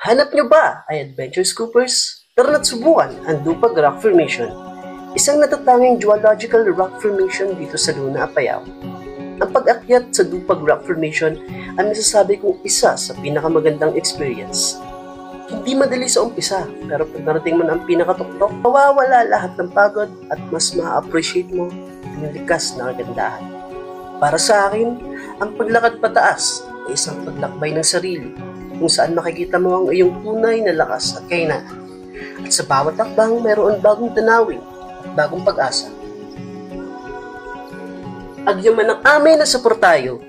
Hanap nyo ba ay adventure scoopers? Tara na't subukan ang Dupag Rock Formation, isang natatanging geological rock formation dito sa Luna, Apayao. Ang pag-akyat sa Dupag Rock Formation ay masasabi kong isa sa pinakamagandang experience. Hindi madali sa umpisa, pero pag narating mo na ang pinakatuktok, mawawala lahat ng pagod at mas ma-appreciate mo ang likas na kagandahan. Para sa akin, ang paglakad pataas ay isang paglakbay ng sarili kung saan makikita mo ang iyong tunay na lakas at kahinaan. At sa bawat hakbang, mayroon bagong tanawin at bagong pag-asa. Agyaman ng amay na suportayo,